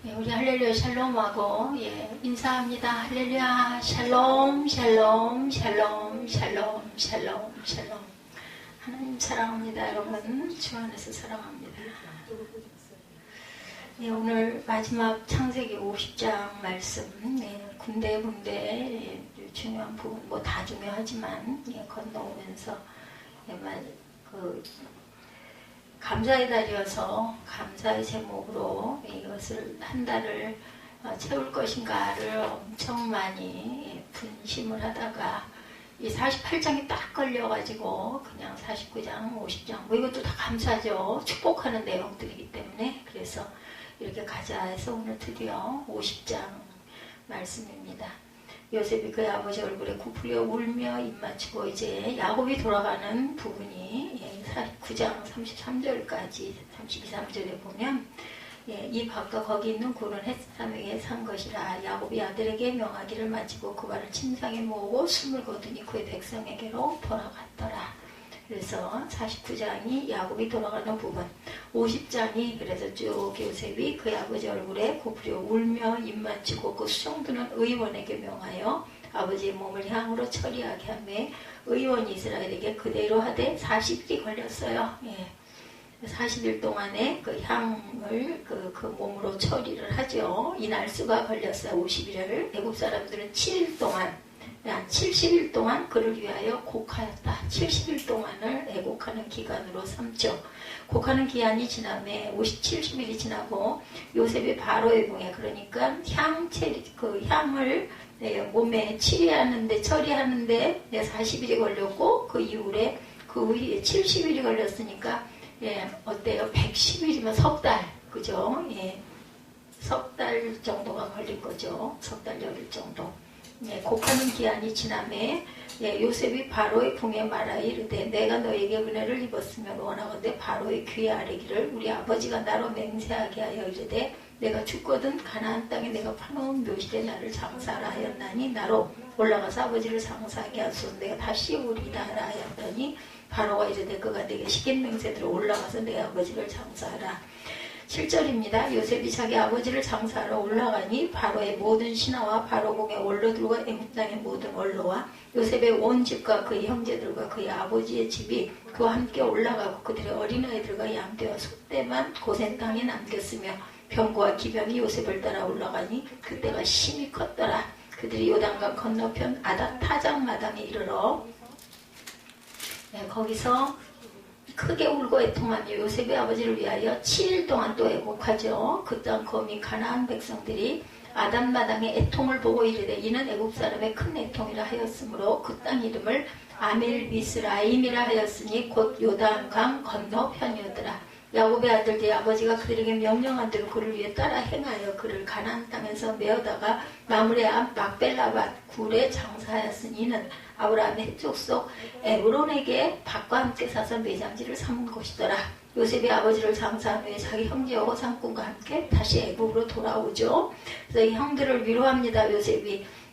예, 우리 할렐루야 샬롬하고 인사합니다. 할렐루야 샬롬 샬롬 샬롬 샬롬 샬롬 샬롬. 하나님 사랑합니다. 여러분 주 안에서 사랑합니다. 오늘 마지막 창세기 50장 말씀, 군데 중요한 부분, 뭐 다 중요하지만 건너오면서 감사의 달이어서 감사의 제목으로 이것을 한 달을 채울 것인가를 엄청 많이 분심을 하다가 이 48장이 딱 걸려가지고 그냥 49장, 50장 뭐 이것도 다 감사죠. 축복하는 내용들이기 때문에 그래서 이렇게 가자 해서 오늘 드디어 50장 말씀입니다. 요셉이 그의 아버지 얼굴에 굽으려 울며 입맞추고 이제 야곱이 돌아가는 부분이 49장 33절까지 32, 3절에 보면 이 밭과 거기 있는 굴은 햇사람에게 산 것이라. 야곱이 아들에게 명하기를 마치고 그 발을 침상에 모으고 숨을 거두니 그의 백성에게로 돌아갔더라. 그래서 49장이 야곱이 돌아가는 부분, 50장이 그래서 쭉 요셉이 그의 아버지 얼굴에 굽으려 울며 입맞추고 그 수종드는 의원에게 명하여 아버지의 몸을 향으로 처리하게 하며 의원이 이스라엘에게 그대로 하되 40일이 걸렸어요. 40일 동안에 그 향을 그 몸으로 처리를 하죠. 이 날수가 걸렸어요. 50일을. 애국 사람들은 7일 동안 70일 동안 그를 위하여 곡하였다. 70일 동안을 애곡하는 기간으로 삼죠. 곡하는 기한이 지나면 70일이 지나고 요셉이 바로의 궁에 그러니까 그 향을 몸에 처리하는데 40일이 걸렸고 그 이후에 70일이 걸렸으니까 어때요? 110일이면 석 달, 그죠? 석 달 정도가 걸린 거죠. 석 달 열일 정도. 곡하는 기한이 지남에 요셉이 바로의 궁에 말하여 이르되 내가 너에게 은혜를 입었으면 원하건대 바로의 귀에 아뢰기를 우리 아버지가 나로 맹세하게 하여 이르되 내가 죽거든 가나안 땅에 내가 파놓은 묘실에 나를 장사하라 하였나니 나로 올라가서 아버지를 장사하게 하소서. 내가 다시 오리라 하였더니 바로가 이르되 그가 내게 시킨 맹세대로 올라가서 내 아버지를 장사하라. 7절입니다. 요셉이 자기 아버지를 장사하러 올라가니 바로의 모든 신하와 바로궁의 원로들과 애굽 땅의 모든 원로와 요셉의 온 집과 그의 형제들과 그의 아버지의 집이 그와 함께 올라가고 그들의 어린아이들과 양떼와 소떼만 고센 땅에 남겼으며 병거와 기병이 요셉을 따라 올라가니 그때가 심히 컸더라. 그들이 요단강 건너편 아닷타장 마당에 이르러 거기서 크게 울고 애통하며 요셉의 아버지를 위하여 7일 동안 또 애곡하죠. 그 땅 거민 가나안 백성들이 아담마당의 애통을 보고 이르되 이는 애굽 사람의 큰 애통이라 하였으므로 그 땅 이름을 아멜미스라임이라 하였으니 곧 요단강 건너편이었더라. 야곱의 아들들이 아버지가 그들에게 명령한 대로 그를 위해 따라 행하여 그를 가나안 땅에서 메어다가 마므레 앞 막벨라밭 굴에 장사하였으니 이는 아브라함의 족속 에브론에게 밭과 함께 사서 매장지를 삼은 곳이더라. 요셉이 아버지를 장사한 후에 자기 형제와 호상꾼과 함께 다시 애굽으로 돌아오죠. 그래서 이 형들을 위로합니다.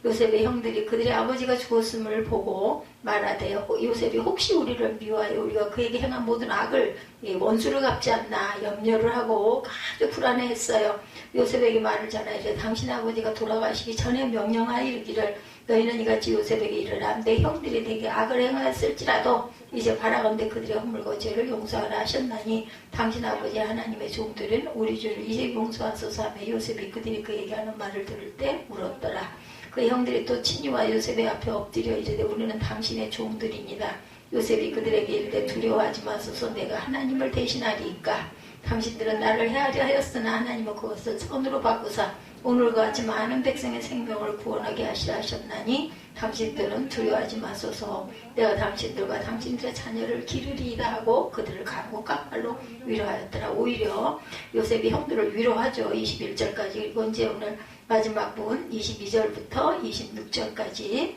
요셉의 형들이 그들의 아버지가 죽었음을 보고 말하되 요셉이 혹시 우리를 미워하여 우리가 그에게 행한 모든 악을 원수를 갚지 않나 염려를 하고 아주 불안해했어요. 요셉에게 말을 전하이르되 당신 아버지가 돌아가시기 전에 명령하여 이르기를 너희는 이같이 요셉에게 이르라. 내 형들이 내게 악을 행하였을지라도 이제 바라건대 그들의 허물고 죄를 용서하라 하셨나니 당신 아버지 하나님의 종들은 우리 죄를 이제 용서하소서 하며 요셉이 그들이 그에게 하는 말을 들을 때 울었더라. 그 형들이 또 친히와 요셉의 앞에 엎드려 이르되 우리는 당신의 종들입니다. 요셉이 그들에게 이르되 두려워하지 마소서. 내가 하나님을 대신하리이까. 당신들은 나를 해하려 하였으나 하나님은 그것을 선으로 바꾸사 오늘과 같이 많은 백성의 생명을 구원하게 하시라 하셨나니 당신들은 두려워하지 마소서. 내가 당신들과 당신들의 자녀를 기르리이다 하고 그들을 강고 깍발로 위로하였더라. 오히려 요셉이 형들을 위로하죠. 21절까지. 그리고 이제 오늘 마지막 부분 22절부터 26절까지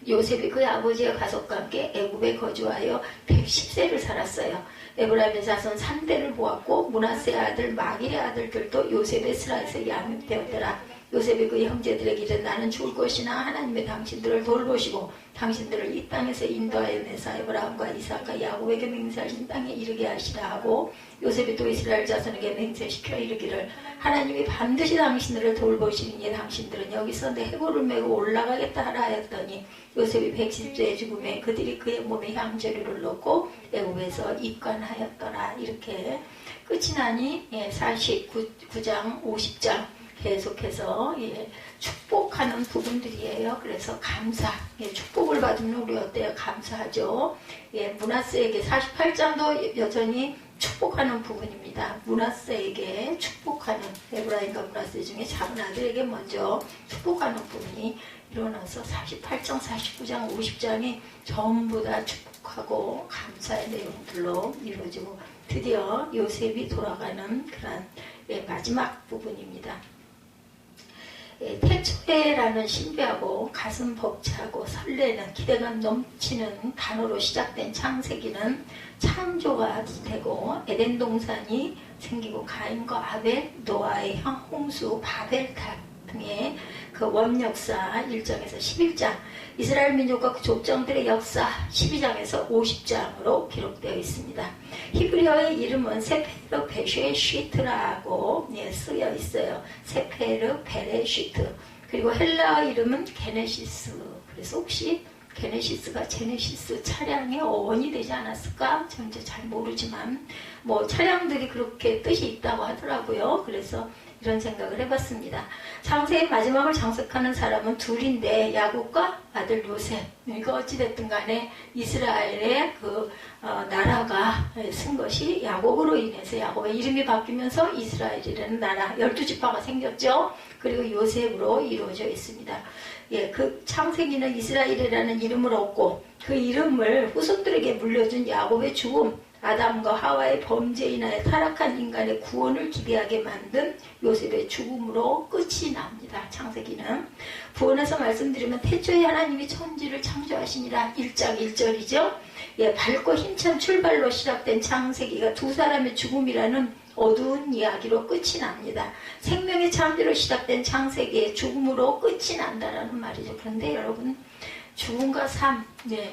요셉이 그의 아버지의 가족과 함께 애굽에 거주하여 110세를 살았어요. 에브라임의 자손 3대를 보았고 므낫세의 아들 마길의 아들들도 요셉의 스라에서 양육되었더라. 요셉이 그 형제들에게 이르되 나는 죽을 것이나 하나님의 당신들을 돌보시고 당신들을 이 땅에서 인도하여 내사 아브라함과 이삭과 야곱에게 맹세하신 땅에 이르게 하시라 하고 요셉이 또 이스라엘 자손에게 맹세시켜 이르기를 하나님이 반드시 당신들을 돌보시니 당신들은 여기서 내 해골을 메고 올라가겠다 하라 하였더니 요셉이 110세에 죽음에 그들이 그의 몸에 향재료를 넣고 애굽에서 입관하였더라. 이렇게 끝이 나니 49장 50장 계속해서 축복하는 부분들이에요. 그래서 감사, 축복을 받으면 우리 어때요? 감사하죠. 므낫세에게 48장도 여전히 축복하는 부분입니다. 므낫세에게 축복하는, 에브라임과 므낫세 중에 작은 아들에게 먼저 축복하는 부분이 일어나서 48장, 49장, 50장이 전부 다 축복하고 감사의 내용들로 이루어지고 드디어 요셉이 돌아가는 그런 마지막 부분입니다. 태초에라는 신비하고 가슴 벅차고 설레는 기대감 넘치는 단어로 시작된 창세기는 창조가 되고 에덴 동산이 생기고 가인과 아벨, 노아의 형, 홍수, 바벨탑 등의 그 원역사 1장에서 11장, 이스라엘 민족과 그 족장들의 역사 12장에서 50장으로 기록되어 있습니다. 히브리어의 이름은 세페르 베쉐시트라고 쓰여 있어요. 세페르 베레시트. 그리고 헬라어 이름은 게네시스. 그래서 혹시 게네시스가 제네시스 차량의 어원이 되지 않았을까? 저는 이제 잘 모르지만 뭐 차량들이 그렇게 뜻이 있다고 하더라고요. 그래서 이런 생각을 해봤습니다. 창세의 마지막을 장식하는 사람은 둘인데 야곱과 아들 요셉. 이거 어찌됐든 간에 이스라엘의 그 나라가 쓴 것이 야곱으로 인해서 야곱의 이름이 바뀌면서 이스라엘이라는 나라 12지파가 생겼죠. 그리고 요셉으로 이루어져 있습니다. 그 창세기는 이스라엘이라는 이름을 얻고 그 이름을 후손들에게 물려준 야곱의 죽음, 아담과 하와의 범죄 인하여 타락한 인간의 구원을 기대하게 만든 요셉의 죽음으로 끝이 납니다. 창세기는. 부원에서 말씀드리면 태초에 하나님이 천지를 창조하시니라 1장 1절이죠. 밝고 힘찬 출발로 시작된 창세기가 두 사람의 죽음이라는 어두운 이야기로 끝이 납니다. 생명의 창조로 시작된 창세기의 죽음으로 끝이 난다라는 말이죠. 그런데 여러분, 죽음과 삶,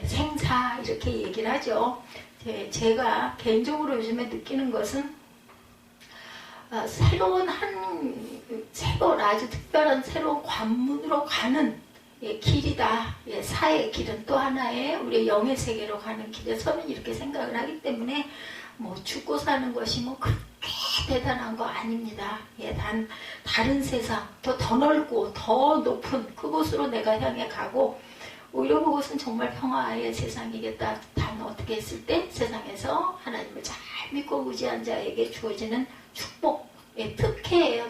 생사 이렇게 얘기를 하죠. 제가 개인적으로 요즘에 느끼는 것은 새로운 아주 특별한 새로운 관문으로 가는 길이다. 사의 길은 또 하나의 우리의 영의 세계로 가는 길에 저는 이렇게 생각을 하기 때문에 뭐 죽고 사는 것이 뭐 그렇게 대단한 거 아닙니다. 다른 세상, 더 넓고 더 높은 그곳으로 내가 향해 가고 오히려 그것은 정말 평화의 세상이겠다. 단 어떻게 했을 때 세상에서 하나님을 잘 믿고 의지한 자에게 주어지는 축복, 특혜예요.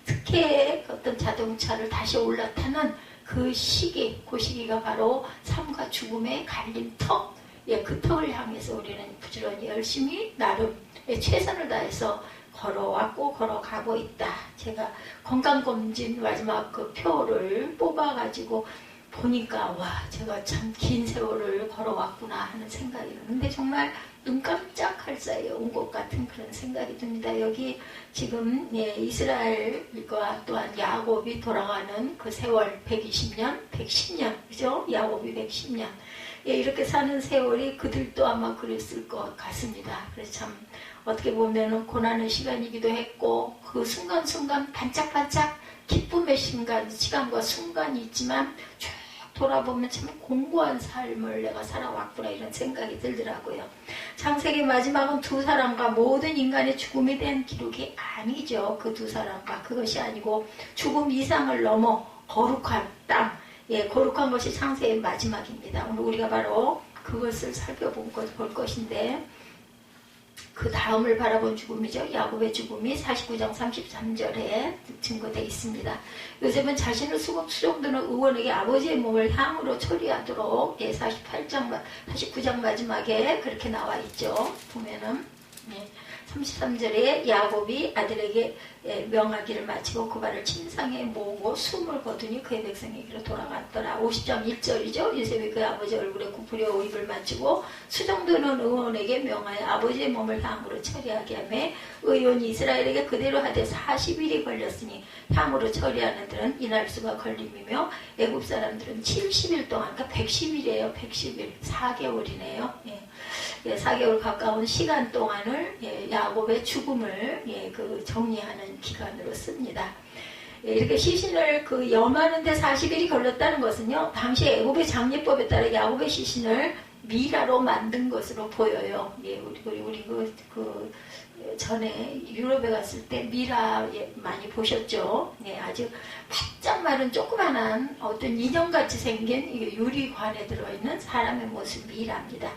특혜의 어떤 자동차를 다시 올라타는 그 시기가 바로 삶과 죽음의 갈림턱. 그 턱을 향해서 우리는 부지런히 열심히 나름 최선을 다해서 걸어왔고 걸어가고 있다. 제가 건강검진 마지막 그 표를 뽑아가지고 보니까 와, 제가 참 긴 세월을 걸어왔구나 하는 생각이 드는데 정말 눈 깜짝할 사이에 온 것 같은 그런 생각이 듭니다. 여기 지금 이스라엘과 또한 야곱이 돌아가는 그 세월 120년, 110년, 그죠? 야곱이 110년. 이렇게 사는 세월이 그들도 아마 그랬을 것 같습니다. 그래서 참 어떻게 보면 고난의 시간이기도 했고 그 순간순간 반짝반짝 기쁨의 시간과 순간이 있지만 쭉 돌아보면 참 공고한 삶을 내가 살아왔구나 이런 생각이 들더라고요. 창세기 마지막은 두 사람과 모든 인간의 죽음에 대한 기록이 아니죠. 그 두 사람과 그것이 아니고 죽음 이상을 넘어 거룩한 땅, 거룩한 것이 창세의 마지막입니다. 오늘 우리가 바로 그것을 볼 것인데 그 다음을 바라본 죽음이죠. 야곱의 죽음이 49장 33절에 증거되어 있습니다. 요셉은 자신을 수정드는 의원에게 아버지의 몸을 향으로 처리하도록 49장 마지막에 그렇게 나와 있죠. 보면은 33절에 야곱이 아들에게 명하기를 마치고 그 발을 침상에 모으고 숨을 거두니 그의 백성에게로 돌아갔더라. 50장 1절이죠. 요셉이 그의 아버지 얼굴에 굽으려 입을 맞추고 수정도는 의원에게 명하여 아버지의 몸을 향으로 처리하게 하며 의원이 이스라엘에게 그대로 하되 40일이 걸렸으니 향으로 처리하는 들은 이날 수가 걸림이며 애굽 사람들은 70일 동안, 그러니까 110일이에요. 110일 4개월이네요. 4개월 가까운 시간 동안을 야곱의 죽음을 그 정리하는 기간으로 씁니다. 이렇게 시신을 그 염하는데 40일이 걸렸다는 것은요, 당시 애굽의 장례법에 따라 야곱의 시신을 미라로 만든 것으로 보여요. 우리 전에 유럽에 갔을 때 미라 많이 보셨죠? 아주 바짝 마른 조그만한 어떤 인형같이 생긴 유리관에 들어있는 사람의 모습 미라입니다.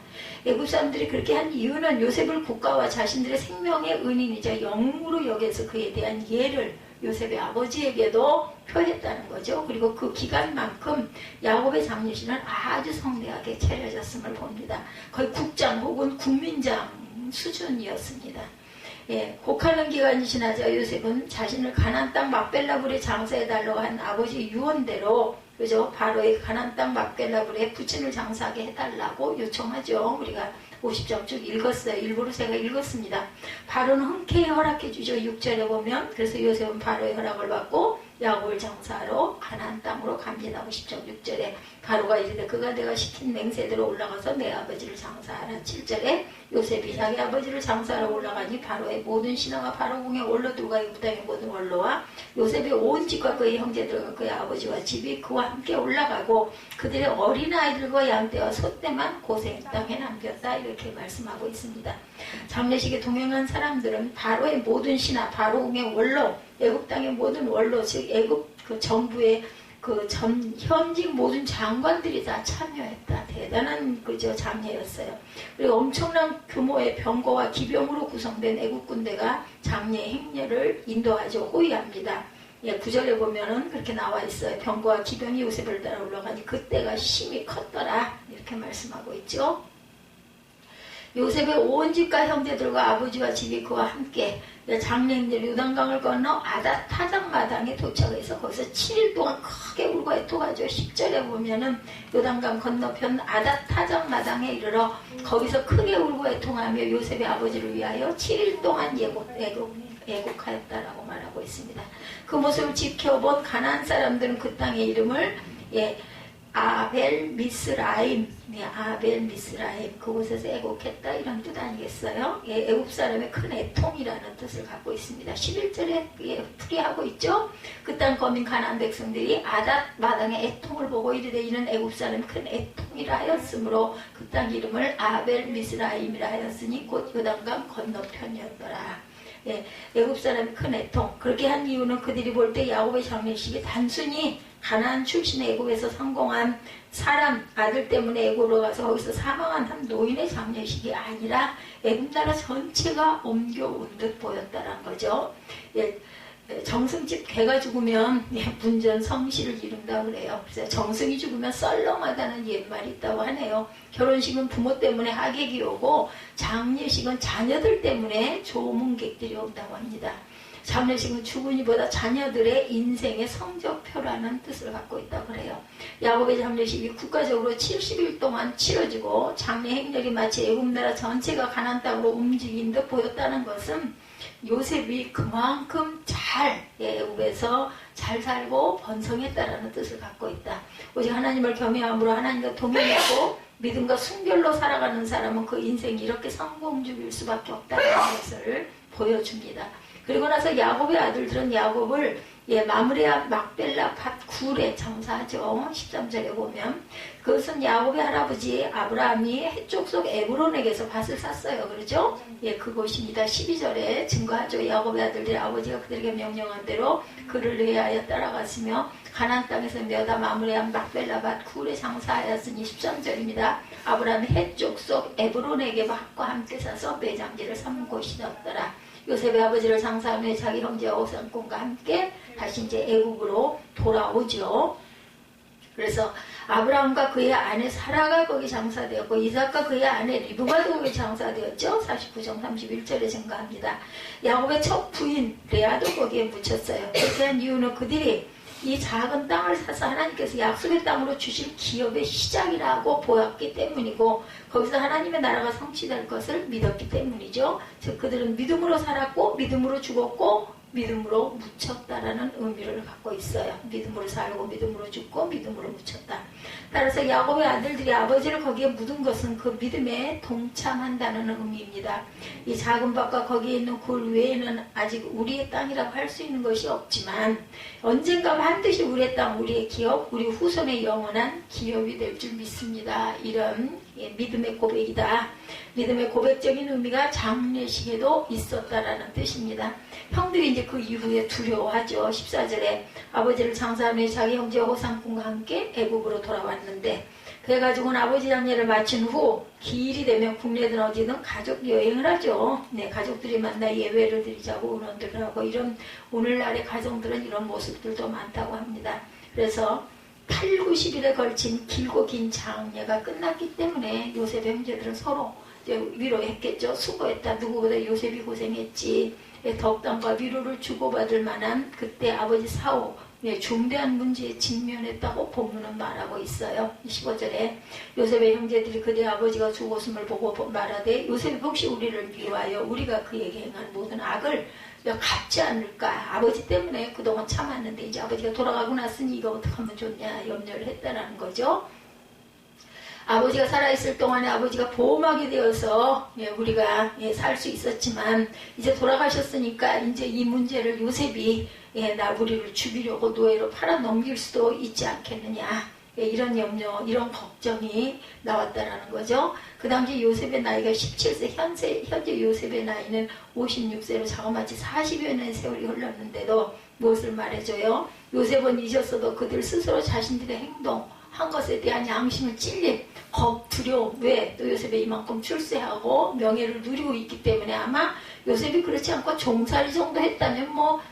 애굽 사람들이 그렇게 한 이유는 요셉을 국가와 자신들의 생명의 은인이자 영웅으로 여겨서 그에 대한 예를 요셉의 아버지에게도 표했다는 거죠. 그리고 그 기간만큼 야곱의 장례식은 아주 성대하게 차려졌음을 봅니다. 거의 국장 혹은 국민장 수준이었습니다. 혹하는 기간이 지나자 요셉은 자신을 가나안 땅 막벨라불에 장사해달라고 한 아버지 유언대로, 그죠? 바로의 가나안 땅 막벨라불에 부친을 장사하게 해달라고 요청하죠. 우리가 50장 쭉 읽었어요. 일부러 제가 읽었습니다. 바로는 흔쾌히 허락해 주죠. 6절에 보면. 그래서 요셉은 바로의 허락을 받고 야곱을 장사하러 가나안 땅으로 갑니다. 50장 6절에 바로가 이르되 그가 내가 시킨 맹세대로 올라가서 내 아버지를 장사하라. 7절에 요셉이 자기 아버지를 장사하러 올라가니 바로의 모든 신하가 바로 궁에 올라 들어가 애굽 땅의 모든 원로와 요셉의 온 집과 그의 형제들과 그의 아버지와 집이 그와 함께 올라가고 그들의 어린아이들과 양떼와 소떼만 고생 땅에 남겼다. 이렇게 말씀하고 있습니다. 장례식에 동행한 사람들은 바로의 모든 신하, 바로 궁의 원로, 애굽 땅의 모든 원로, 즉 애굽 그 정부의 현직 모든 장관들이 다 참여했다. 대단한 장례였어요. 그리고 엄청난 규모의 병거와 기병으로 구성된 애국 군대가 장례 행렬을 인도하죠. 호위합니다. 9절에 보면은 그렇게 나와 있어요. 병거와 기병이 요셉을 따라 올라가니 그때가 심히 컸더라. 이렇게 말씀하고 있죠. 요셉의 온 집과 형제들과 아버지와 집이 그와 함께 장례인들 요단강을 건너 아닷 타작 마당에 도착해서 거기서 7일 동안 크게 울고 애통하죠. 10절에 보면은 요단강 건너편 아닷 타작 마당에 이르러 거기서 크게 울고 애통하며 요셉의 아버지를 위하여 7일 동안 애곡하였다라고 말하고 있습니다. 그 모습을 지켜본 가나안 사람들은 그 땅의 이름을 아벨 미스라임, 아벨 미스라임, 그곳에서 애곡했다 이런 뜻 아니겠어요? 애굽 사람의 큰 애통이라는 뜻을 갖고 있습니다. 11절에 풀이하고 있죠. 그 땅 거민 가나안 백성들이 아닷 마당의 애통을 보고 이르되 이는 애굽 사람의 큰 애통이라 하였으므로 그 땅 이름을 아벨 미스라임이라 하였으니 곧 요단강 건너편이었더라. 애굽 사람의 큰 애통. 그렇게 한 이유는 그들이 볼 때 야곱의 장례식이 단순히 가나안 출신의 애굽에서 성공한 사람 아들 때문에 애굽으로 가서 거기서 사망한 한 노인의 장례식이 아니라 애굽 나라 전체가 옮겨온 듯 보였다는 거죠. 정승집 개가 죽으면 문전 성시를 이룬다고 그래요. 그래서 정승이 죽으면 썰렁하다는 옛말이 있다고 하네요. 결혼식은 부모 때문에 하객이 오고 장례식은 자녀들 때문에 조문객들이 온다고 합니다. 장례식은 죽은이보다 자녀들의 인생의 성적표라는 뜻을 갖고 있다고 그래요. 야곱의 장례식이 국가적으로 70일 동안 치러지고 장례 행렬이 마치 애굽 나라 전체가 가나안 땅으로 움직인 듯 보였다는 것은 요셉이 그만큼 애굽에서 잘 살고 번성했다라는 뜻을 갖고 있다. 오직 하나님을 경외함으로 하나님과 동행하고 믿음과 순결로 살아가는 사람은 그 인생이 이렇게 성공적일 수밖에 없다는 것을 보여줍니다. 그리고 나서 야곱의 아들들은 야곱을 마므레아 막벨라 밭 굴에 장사하죠. 13절에 보면 그것은 야곱의 할아버지 아브라함이 해쪽 속 에브론에게서 밭을 샀어요. 그렇죠? 그곳입니다. 12절에 증거하죠. 야곱의 아들들이 아버지가 그들에게 명령한 대로 그를 위하여 따라갔으며 가나안 땅에서 몇아 마므레아 막벨라 밭 굴에 장사하였으니 13절입니다. 아브라함이 해쪽 속 에브론에게 밭과 함께 사서 매장지를 삼은 곳이었더라. 요셉의 아버지를 장사하며 자기 형제와 오상꾼과 함께 다시 이제 애굽으로 돌아오죠. 그래서 아브라함과 그의 아내 사라가 거기 장사되었고 이삭과 그의 아내 리브가도 거기 장사되었죠. 49장 31절에 증가합니다. 야곱의 첫 부인 레아도 거기에 묻혔어요. 그렇게 한 이유는 그들이 이 작은 땅을 사서 하나님께서 약속의 땅으로 주실 기업의 시작이라고 보았기 때문이고 거기서 하나님의 나라가 성취될 것을 믿었기 때문이죠. 즉 그들은 믿음으로 살았고 믿음으로 죽었고 믿음으로 묻혔다라는 의미를 갖고 있어요. 믿음으로 살고 믿음으로 죽고 믿음으로 묻혔다. 따라서 야곱의 아들들이 아버지를 거기에 묻은 것은 그 믿음에 동참한다는 의미입니다. 이 작은 밭과 거기에 있는 굴 외에는 아직 우리의 땅이라고 할 수 있는 것이 없지만 언젠가 반드시 우리의 땅, 우리의 기업, 우리 후손의 영원한 기업이 될 줄 믿습니다. 이런 믿음의 고백이다. 믿음의 고백적인 의미가 장례식에도 있었다라는 뜻입니다. 형들이 이제 그 이후에 두려워하죠. 14절에 아버지를 장사한 후에 자기 형제 호상군과 함께 애국으로 돌아왔는데 그래가지고는 아버지 장례를 마친 후 기일이 되면 국내든 어디든 가족 여행을 하죠. 네, 가족들이 만나 예배를 드리자고 의논들을 하고 이런 오늘날의 가정들은 이런 모습들도 많다고 합니다. 그래서 8, 90일에 걸친 길고 긴 장례가 끝났기 때문에 요셉의 형제들은 서로 위로했겠죠. 수고했다. 누구보다 요셉이 고생했지. 덕담과 위로를 주고받을 만한 그때 아버지 사후 중대한 문제에 직면했다고 본문은 말하고 있어요. 15절에 요셉의 형제들이 그들의 아버지가 죽었음을 보고 말하되 요셉이 혹시 우리를 위하여 우리가 그에게 행한 모든 악을 갚지 않을까. 아버지 때문에 그동안 참았는데 이제 아버지가 돌아가고 났으니 이거 어떻게 하면 좋냐 염려를 했다는 거죠. 아버지가 살아있을 동안에 아버지가 보호막이 되어서 우리가 살 수 있었지만 이제 돌아가셨으니까 이제 이 문제를 요셉이 우리를 죽이려고 노예로 팔아 넘길 수도 있지 않겠느냐. 이런 염려, 이런 걱정이 나왔다라는 거죠. 그 당시 요셉의 나이가 17세, 현재 요셉의 나이는 56세로 자그마치 40여 년의 세월이 흘렀는데도 무엇을 말해줘요? 요셉은 잊었어도 그들 스스로 자신들의 행동, 한 것에 대한 양심을 찔림, 겁, 두려움. 왜? 또 요셉이 이만큼 출세하고 명예를 누리고 있기 때문에 아마 요셉이 그렇지 않고 종살이 정도 했다면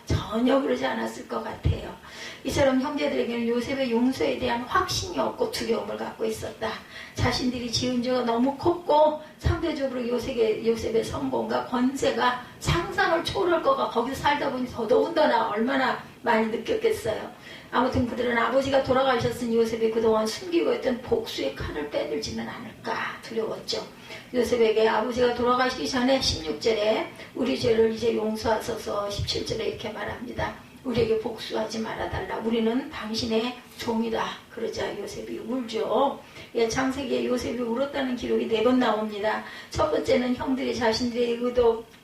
전혀 그러지 않았을 것 같아요. 이처럼 형제들에게는 요셉의 용서에 대한 확신이 없고 두려움을 갖고 있었다. 자신들이 지은 죄가 너무 컸고 상대적으로 요셉의 성공과 권세가 상상을 초월할 거가 거기서 살다 보니 더더군다나 얼마나 많이 느꼈겠어요. 아무튼 그들은 아버지가 돌아가셨으니 요셉이 그동안 숨기고 있던 복수의 칼을 빼들지는 않을까 두려웠죠. 요셉에게 아버지가 돌아가시기 전에 16절에 우리 죄를 이제 용서하소서 17절에 이렇게 말합니다. 우리에게 복수하지 말아달라. 우리는 당신의 종이다. 그러자 요셉이 울죠. 창세기에 요셉이 울었다는 기록이 4번 나옵니다. 첫 번째는 형들이 자신들의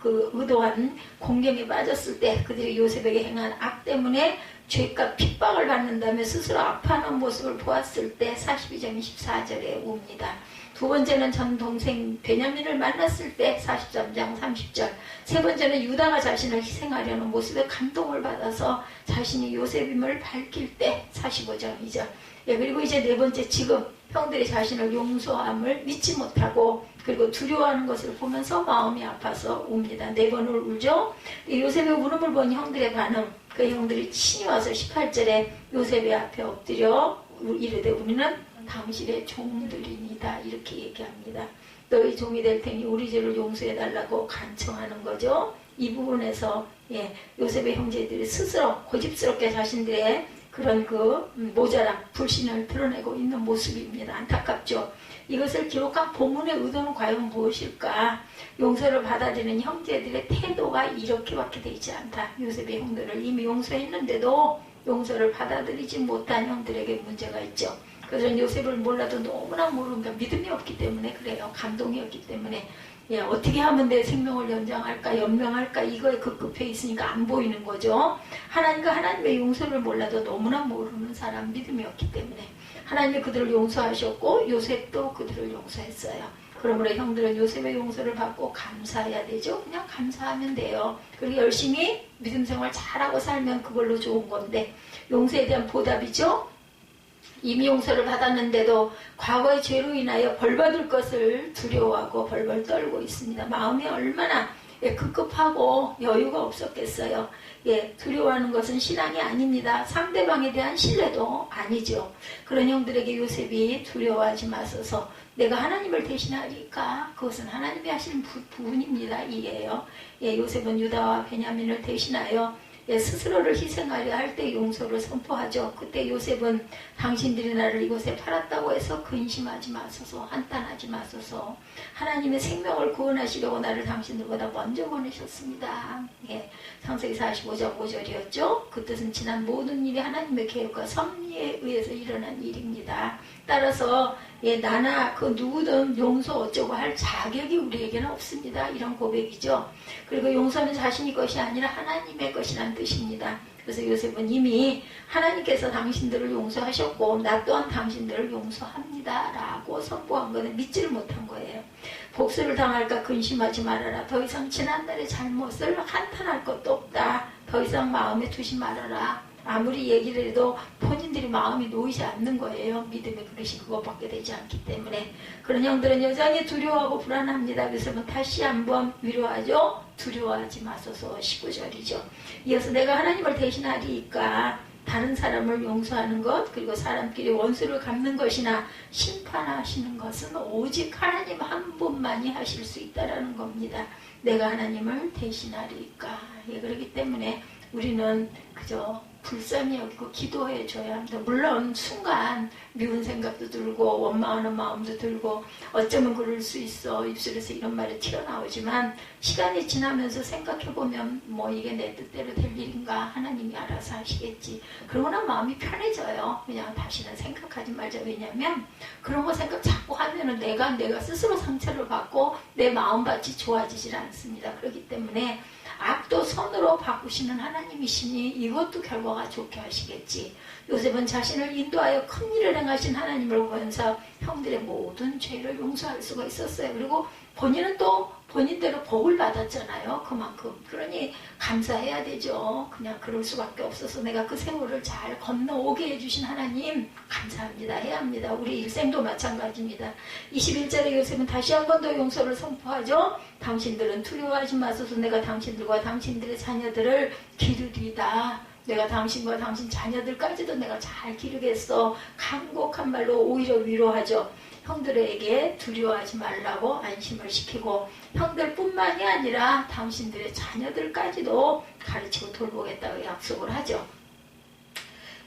의도한 공경에 빠졌을 때 그들이 요셉에게 행한 악 때문에 죄값 핍박을 받는다며 스스로 아파하는 모습을 보았을 때 42장 24절에 웁니다. 두 번째는 전 동생 베냐민을 만났을 때 43장 30절. 세 번째는 유다가 자신을 희생하려는 모습에 감동을 받아서 자신이 요셉임을 밝힐 때 45장 2절. 그리고 이제 네 번째 지금 형들이 자신을 용서함을 믿지 못하고 그리고 두려워하는 것을 보면서 마음이 아파서 웁니다. 4번을 울죠. 요셉의 울음을 본 형들의 반응. 그 형들이 친히 와서 18절에 요셉의 앞에 엎드려 이르되 우리는 당신의 종들이니다. 이렇게 얘기합니다. 너희 종이 될 테니 우리 죄를 용서해달라고 간청하는 거죠. 이 부분에서 요셉의 형제들이 스스로 고집스럽게 자신들의 그런 모자람, 불신을 드러내고 있는 모습입니다. 안타깝죠. 이것을 기록한 본문의 의도는 과연 무엇일까? 용서를 받아들이는 형제들의 태도가 이렇게밖에 되지 않다. 요셉의 형들을 이미 용서했는데도 용서를 받아들이지 못한 형들에게 문제가 있죠. 그들은 요셉을 몰라도 너무나 모르니까 믿음이 없기 때문에 그래요. 감동이 없기 때문에 어떻게 하면 내 생명을 연장할까 연명할까 이거에 급급해 있으니까 안 보이는 거죠. 하나님과 하나님의 용서를 몰라도 너무나 모르는 사람 믿음이 없기 때문에 하나님이 그들을 용서하셨고 요셉도 그들을 용서했어요. 그러므로 형들은 요셉의 용서를 받고 감사해야 되죠. 그냥 감사하면 돼요. 그리고 열심히 믿음 생활 잘하고 살면 그걸로 좋은 건데 용서에 대한 보답이죠. 이미 용서를 받았는데도 과거의 죄로 인하여 벌받을 것을 두려워하고 벌벌 떨고 있습니다. 마음이 얼마나 예, 급급하고 여유가 없었겠어요. 예, 두려워하는 것은 신앙이 아닙니다. 상대방에 대한 신뢰도 아니죠. 그런 형들에게 요셉이 두려워하지 마소서. 내가 하나님을 대신하리까? 그것은 하나님이 하시는 부분입니다. 이에요. 예, 요셉은 유다와 베냐민을 대신하여 예, 스스로를 희생하려 할 때 용서를 선포하죠. 그때 요셉은 당신들이 나를 이곳에 팔았다고 해서 근심하지 마소서, 한탄하지 마소서. 하나님의 생명을 구원하시려고 나를 당신들보다 먼저 보내셨습니다. 예, 창세기 45장 5절이었죠. 그 뜻은 지난 모든 일이 하나님의 계획과 섭리에 의해서 일어난 일입니다. 따라서 예, 나나 그 누구든 용서 어쩌고 할 자격이 우리에게는 없습니다. 이런 고백이죠. 그리고 용서는 자신의 것이 아니라 하나님의 것이란 뜻입니다. 그래서 요셉은 이미 하나님께서 당신들을 용서하셨고 나 또한 당신들을 용서합니다 라고 선포한 것은 믿지를 못한 거예요. 복수를 당할까 근심하지 말아라. 더 이상 지난날의 잘못을 한탄할 것도 없다. 더 이상 마음에 두지 말아라. 아무리 얘기를 해도 본인들이 마음이 놓이지 않는 거예요. 믿음의 그릇이 그것밖에 되지 않기 때문에. 그런 형들은 여전히 두려워하고 불안합니다. 요셉은 다시 한번 위로하죠. 두려워하지 마소서. 19절이죠. 이어서 내가 하나님을 대신하리이까 다른 사람을 용서하는 것, 그리고 사람끼리 원수를 갚는 것이나 심판하시는 것은 오직 하나님 한 분만이 하실 수 있다라는 겁니다. 내가 하나님을 대신하리이까. 예, 그렇기 때문에 우리는 그저 불쌍히 여기고 기도해 줘야 합니다. 물론 순간 미운 생각도 들고 원망하는 마음도 들고 어쩌면 그럴 수 있어 입술에서 이런 말이 튀어나오지만 시간이 지나면서 생각해보면 뭐 이게 내 뜻대로 될 일인가 하나님이 알아서 하시겠지. 그러나 마음이 편해져요. 그냥 다시는 생각하지 말자. 왜냐하면 그런 거 생각 자꾸 하면은 내가 스스로 상처를 받고 내 마음밭이 좋아지질 않습니다. 그렇기 때문에 악도 선으로 바꾸시는 하나님이시니 이것도 결과가 좋게 하시겠지. 요셉은 자신을 인도하여 큰 일을 행하신 하나님을 보면서 형들의 모든 죄를 용서할 수가 있었어요. 그리고 본인은 또 본인대로 복을 받았잖아요. 그만큼. 그러니 감사해야 되죠. 그냥 그럴 수밖에 없어서 내가 그 세월을 잘 건너오게 해주신 하나님 감사합니다. 해야 합니다. 우리 일생도 마찬가지입니다. 21절에 요셉은 다시 한 번 더 용서를 선포하죠. 당신들은 두려워하지 마소서. 내가 당신들과 당신들의 자녀들을 기르리다. 내가 당신과 당신 자녀들까지도 내가 잘 기르겠어. 간곡한 말로 오히려 위로하죠. 형들에게 두려워하지 말라고 안심을 시키고 형들뿐만이 아니라 당신들의 자녀들까지도 가르치고 돌보겠다고 약속을 하죠.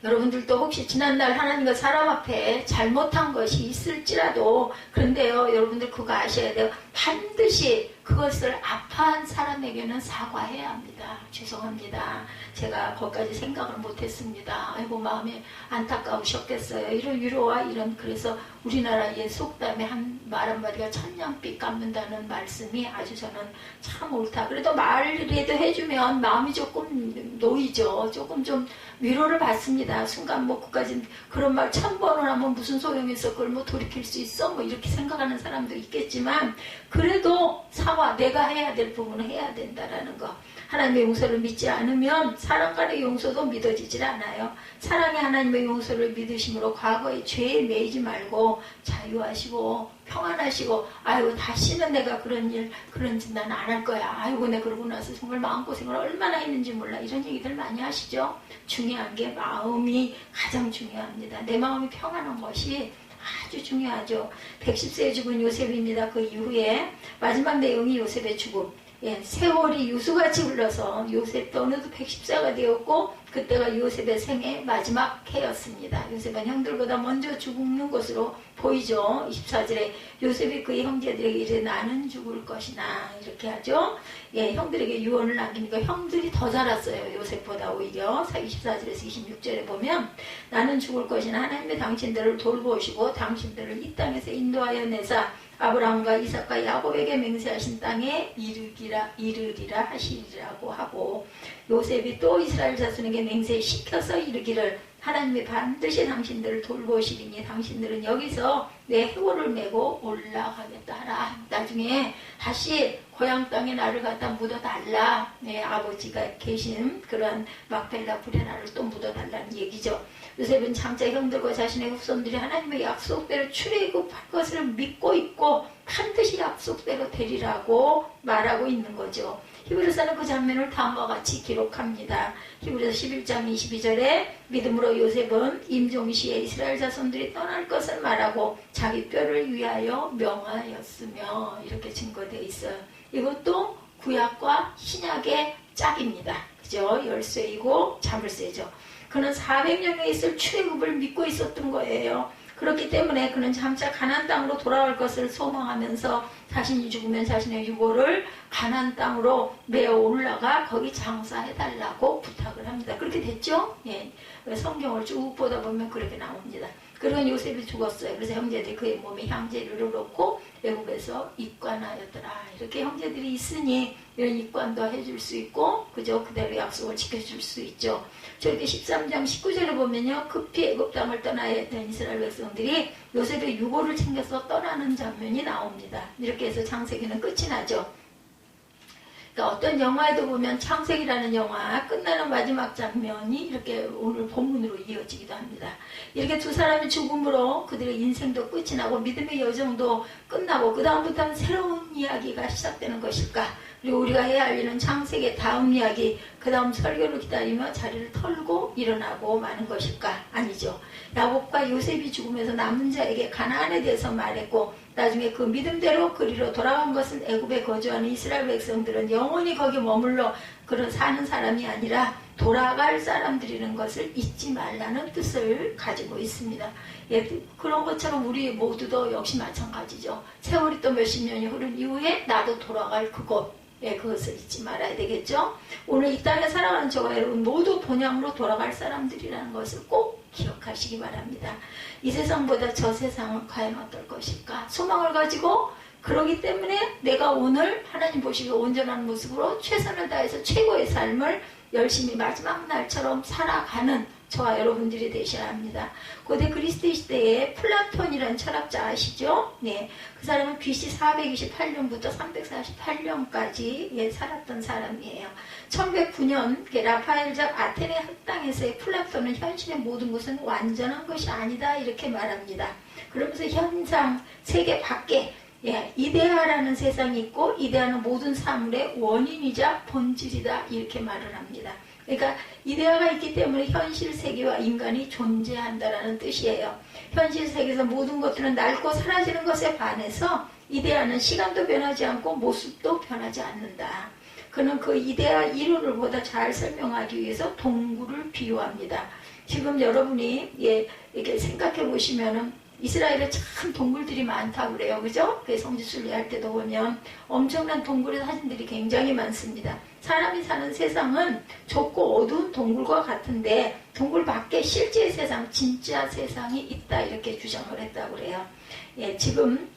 여러분들도 혹시 지난날 하나님과 사람 앞에 잘못한 것이 있을지라도 그런데요, 여러분들 그거 아셔야 돼요. 반드시 그것을 아파한 사람에게는 사과해야 합니다. 죄송합니다. 제가 거기까지 생각을 못했습니다. 아이고 마음이 안타까우셨겠어요. 이런 위로와 이런 그래서 우리나라의 속담에 말 한마디가 천냥빛 갚는다는 말씀이 아주 저는 참 옳다. 그래도 말이라도 해주면 마음이 조금 놓이죠. 조금 좀 위로를 받습니다. 순간 뭐 그까지 그런 말 1000번을 하면 무슨 소용이 있어. 그걸 뭐 돌이킬 수 있어. 뭐 이렇게 생각하는 사람도 있겠지만 그래도 사과 내가 해야 될 부분은 해야 된다라는 거. 하나님의 용서를 믿지 않으면 사람 간의 용서도 믿어지질 않아요. 사랑의 하나님의 용서를 믿으심으로 과거의 죄에 매이지 말고 자유하시고 평안하시고 아이고 다시는 내가 그런 짓 난 안 할 거야. 아이고 내가 그러고 나서 정말 마음고생을 얼마나 했는지 몰라. 이런 얘기들 많이 하시죠. 중요한 게 마음이 가장 중요합니다. 내 마음이 평안한 것이 아주 중요하죠. 110세에 죽은 요셉입니다. 그 이후에 마지막 내용이 요셉의 죽음. 예, 세월이 유수같이 흘러서 요셉도 어느덧 110세가 되었고 그때가 요셉의 생애 마지막 해였습니다. 요셉은 형들보다 먼저 죽는 것으로 보이죠. 24절에 요셉이 그의 형제들에게 이르되 나는 죽을 것이나 이렇게 하죠. 예, 형들에게 유언을 남기니까 형들이 더 자랐어요. 요셉보다 오히려 24절에서 26절에 보면 나는 죽을 것이나 하나님의 당신들을 돌보시고 당신들을 이 땅에서 인도하여 내사 아브라함과 이삭과 야곱에게 맹세하신 땅에 이르리라 하시리라고 하고 요셉이 또 이스라엘 자손에게 맹세시켜서 이르기를 하나님이 반드시 당신들을 돌보시리니 당신들은 여기서 내 해골을 메고 올라가겠다 하라. 나중에 다시 고향 땅에 나를 갖다 묻어달라. 내 아버지가 계신 그런 막벨라 브레나를 또 묻어달라는 얘기죠. 요셉은 장자 형들과 자신의 후손들이 하나님의 약속대로 출애굽할 것을 믿고 있고 반드시 약속대로 되리라고 말하고 있는 거죠. 히브리서는 그 장면을 다음과 같이 기록합니다. 히브리서 11장 22절에 믿음으로 요셉은 임종시에 이스라엘 자손들이 떠날 것을 말하고 자기 뼈를 위하여 명하였으며 이렇게 증거되어 있어요. 이것도 구약과 신약의 짝입니다. 그죠? 열쇠이고 자물쇠죠. 그는 400년에 있을 출애굽을 믿고 있었던 거예요. 그렇기 때문에 그는 장차 가나안 땅으로 돌아올 것을 소망하면서 자신이 죽으면 자신의 유골을 가나안 땅으로 메어 올라가 거기 장사해달라고 부탁을 합니다. 그렇게 됐죠? 예. 성경을 쭉 보다 보면 그렇게 나옵니다. 그러고 요셉이 죽었어요. 그래서 형제들이 그의 몸에 향재료를 넣고 애굽에서 입관하였더라. 이렇게 형제들이 있으니 이런 입관도 해줄 수 있고 그저 그대로 약속을 지켜줄 수 있죠. 저희도 13장 19절을 보면요. 급히 애굽 땅을 떠나야 했던 이스라엘 백성들이 요셉의 유골을 챙겨서 떠나는 장면이 나옵니다. 이렇게 해서 창세기는 끝이 나죠. 그러니까 어떤 영화에도 보면 창세기라는 영화 끝나는 마지막 장면이 이렇게 오늘 본문으로 이어지기도 합니다. 이렇게 두 사람의 죽음으로 그들의 인생도 끝이 나고 믿음의 여정도 끝나고 그 다음부터는 새로운 이야기가 시작되는 것일까? 그리고 우리가 해야 할 일은 창세기의 다음 이야기, 그 다음 설교를 기다리며 자리를 털고 일어나고 마는 것일까? 아니죠. 야곱과 요셉이 죽으면서 남은 자에게 가나안에 대해서 말했고 나중에 그 믿음대로 그리로 돌아간 것은 애굽에 거주하는 이스라엘 백성들은 영원히 거기 머물러 그런 사는 사람이 아니라 돌아갈 사람들이라는 것을 잊지 말라는 뜻을 가지고 있습니다. 예, 그런 것처럼 우리 모두도 역시 마찬가지죠. 세월이 또 몇십 년이 흐른 이후에 나도 돌아갈 그곳, 예, 그것을 잊지 말아야 되겠죠. 오늘 이 땅에 살아가는 저와 여러분 모두 본향으로 돌아갈 사람들이라는 것을 꼭 기억하시기 바랍니다. 이 세상보다 저 세상은 과연 어떨 것일까? 소망을 가지고 그러기 때문에 내가 오늘 하나님 보시기에 온전한 모습으로 최선을 다해서 최고의 삶을 열심히 마지막 날처럼 살아가는 저와 여러분들이 되셔야 합니다. 고대 그리스 시대에 플라톤이라는 철학자 아시죠? 네, 그 사람은 BC 428년부터 348년까지 예, 살았던 사람이에요. 1109년 라파엘적 아테네 학당에서의 플라톤은 현실의 모든 것은 완전한 것이 아니다 이렇게 말합니다. 그러면서 현상 세계 밖에 예, 이데아라는 세상이 있고 이데아는 모든 사물의 원인이자 본질이다 이렇게 말을 합니다. 그러니까 이데아가 있기 때문에 현실 세계와 인간이 존재한다라는 뜻이에요. 현실 세계에서 모든 것들은 낡고 사라지는 것에 반해서 이데아는 시간도 변하지 않고 모습도 변하지 않는다. 그는 그 이데아 이론을 보다 잘 설명하기 위해서 동굴을 비유합니다. 지금 여러분이 예, 이렇게 생각해 보시면은 이스라엘에 참 동굴들이 많다고 그래요. 그죠? 그 성지순례 할 때도 보면 엄청난 동굴의 사진들이 굉장히 많습니다. 사람이 사는 세상은 좁고 어두운 동굴과 같은데 동굴 밖에 실제 세상, 진짜 세상이 있다 이렇게 주장을 했다고 그래요. 예, 지금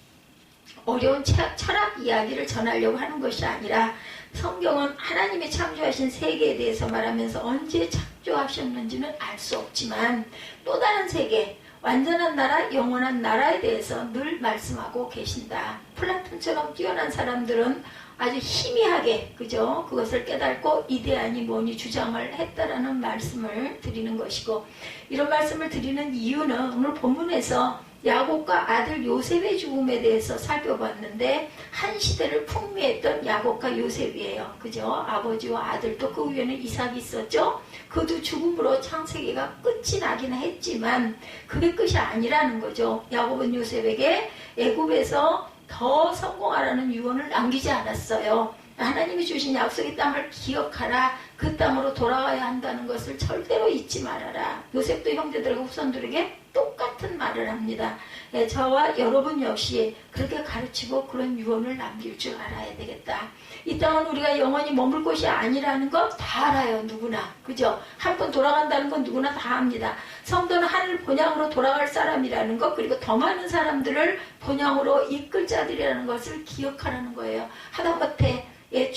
어려운 철학 이야기를 전하려고 하는 것이 아니라 성경은 하나님이 창조하신 세계에 대해서 말하면서 언제 창조하셨는지는 알 수 없지만 또 다른 세계, 완전한 나라, 영원한 나라에 대해서 늘 말씀하고 계신다. 플라톤처럼 뛰어난 사람들은 아주 희미하게 그죠? 그것을 깨닫고 이데아니 뭐니 주장을 했다라는 말씀을 드리는 것이고 이런 말씀을 드리는 이유는 오늘 본문에서 야곱과 아들 요셉의 죽음에 대해서 살펴봤는데 한 시대를 풍미했던 야곱과 요셉이에요. 그죠? 아버지와 아들 또 그 위에는 이삭이 있었죠. 그 두 죽음으로 창세기가 끝이 나긴 했지만 그게 끝이 아니라는 거죠. 야곱은 요셉에게 애굽에서 더 성공하라는 유언을 남기지 않았어요. 하나님이 주신 약속의 땅을 기억하라. 그 땅으로 돌아와야 한다는 것을 절대로 잊지 말아라. 요셉도 형제들과 후손들에게 똑같은 말을 합니다. 예, 저와 여러분 역시 그렇게 가르치고 그런 유언을 남길 줄 알아야 되겠다. 이 땅은 우리가 영원히 머물 곳이 아니라는 거 다 알아요. 누구나. 그죠? 한 번 돌아간다는 건 누구나 다 압니다. 성도는 하늘 본향으로 돌아갈 사람이라는 것 그리고 더 많은 사람들을 본향으로 이끌 자들이라는 것을 기억하라는 거예요. 하다못해 예,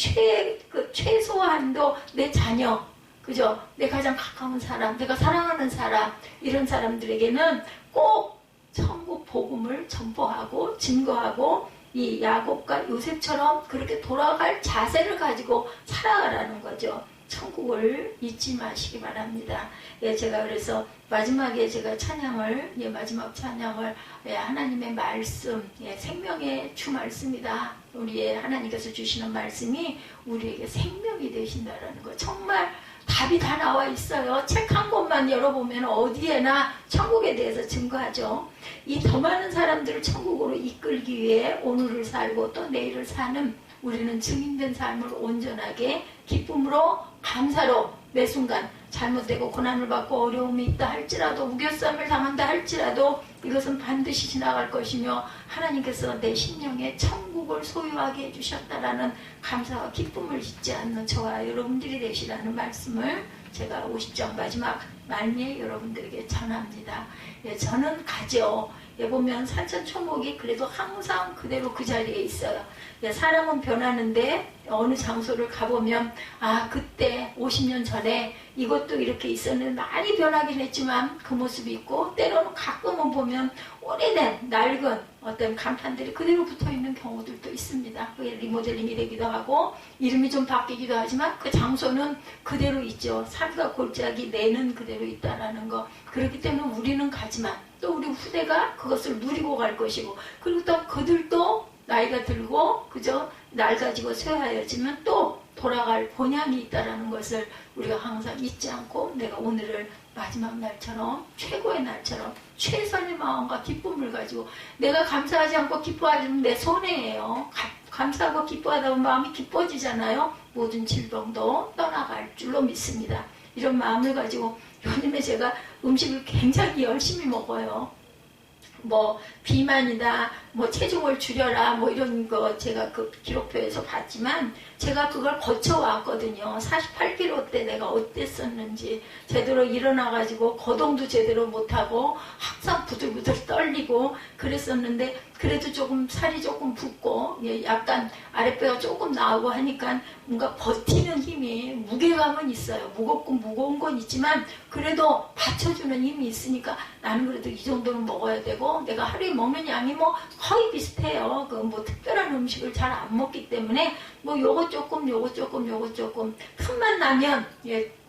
최소한도 내 자녀 그죠? 내 가장 가까운 사람, 내가 사랑하는 사람, 이런 사람들에게는 꼭 천국 복음을 전포하고 증거하고 이 야곱과 요셉처럼 그렇게 돌아갈 자세를 가지고 살아가라는 거죠. 천국을 잊지 마시기 바랍니다. 예, 제가 그래서 마지막에 제가 찬양을, 마지막 찬양을, 하나님의 말씀, 생명의 주 말씀이다. 우리의 하나님께서 주시는 말씀이 우리에게 생명이 되신다라는 거. 정말 답이 다 나와 있어요. 책 한 권만 열어보면 어디에나 천국에 대해서 증거하죠. 이 더 많은 사람들을 천국으로 이끌기 위해 오늘을 살고 또 내일을 사는 우리는 증인된 삶을 온전하게 기쁨으로 감사로 매 순간 잘못되고 고난을 받고 어려움이 있다 할지라도 우겨쌈을 당한다 할지라도 이것은 반드시 지나갈 것이며 하나님께서 내 심령에 천국을 소유하게 해주셨다라는 감사와 기쁨을 잊지 않는 저와 여러분들이 되시라는 말씀을 제가 50장 마지막 말미에 여러분들에게 전합니다. 저는 가죠. 보면 산천초목이 그래도 항상 그대로 그 자리에 있어요. 사람은 변하는데 어느 장소를 가보면 그때 50년 전에 이것도 이렇게 있었는데 많이 변하긴 했지만 그 모습이 있고 때로는 가끔은 보면 오래된 낡은 어떤 간판들이 그대로 붙어있는 경우들도 있습니다. 그게 리모델링이 되기도 하고 이름이 좀 바뀌기도 하지만 그 장소는 그대로 있죠. 산과 골짜기 내는 그대로 있다라는 거. 그렇기 때문에 우리는 가지만 또 우리 후대가 그것을 누리고 갈 것이고 그리고 또 그들도 나이가 들고 그저 낡아지고 쇠하여지면 또 돌아갈 본향이 있다라는 것을 우리가 항상 잊지 않고 내가 오늘을 마지막 날처럼 최고의 날처럼 최선의 마음과 기쁨을 가지고 내가 감사하지 않고 기뻐하지면 내 손해예요. 감사하고 기뻐하다 보면 마음이 기뻐지잖아요. 모든 질병도 떠나갈 줄로 믿습니다. 이런 마음을 가지고 요즘에 제가 음식을 굉장히 열심히 먹어요. 비만이다, 체중을 줄여라, 이런 거 제가 그 기록표에서 봤지만 제가 그걸 거쳐왔거든요. 48kg 때 내가 어땠었는지 제대로 일어나가지고 거동도 제대로 못하고 항상 부들부들 떨리고 그랬었는데 그래도 조금 살이 조금 붓고 약간 아랫배가 조금 나오고 하니까 뭔가 버티는 힘이 무게감은 있어요. 무거운 건 있지만 그래도 받쳐주는 힘이 있으니까 나는 그래도 이 정도는 먹어야 되고 내가 하루에 먹는 양이 거의 비슷해요. 특별한 음식을 잘 안 먹기 때문에 요것 조금 틈만 나면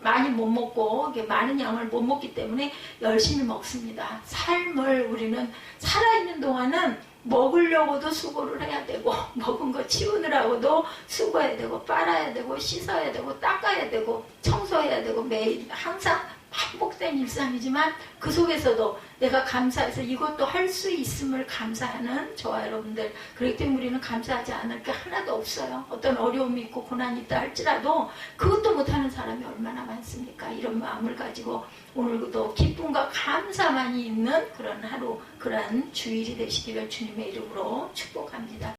많이 못 먹고 많은 양을 못 먹기 때문에 열심히 먹습니다. 삶을 우리는 살아있는 동안은 먹으려고도 수고를 해야 되고 먹은 거 치우느라고도 수고해야 되고 빨아야 되고 씻어야 되고 닦아야 되고 청소해야 되고 매일 항상 반복된 일상이지만 그 속에서도 내가 감사해서 이것도 할 수 있음을 감사하는 저와 여러분들 그렇기 때문에 우리는 감사하지 않을 게 하나도 없어요. 어떤 어려움이 있고 고난이 있다 할지라도 그것도 못하는 사람이 얼마나 많습니까? 이런 마음을 가지고 오늘도 기쁨과 감사만이 있는 그런 하루 그런 주일이 되시기를 주님의 이름으로 축복합니다.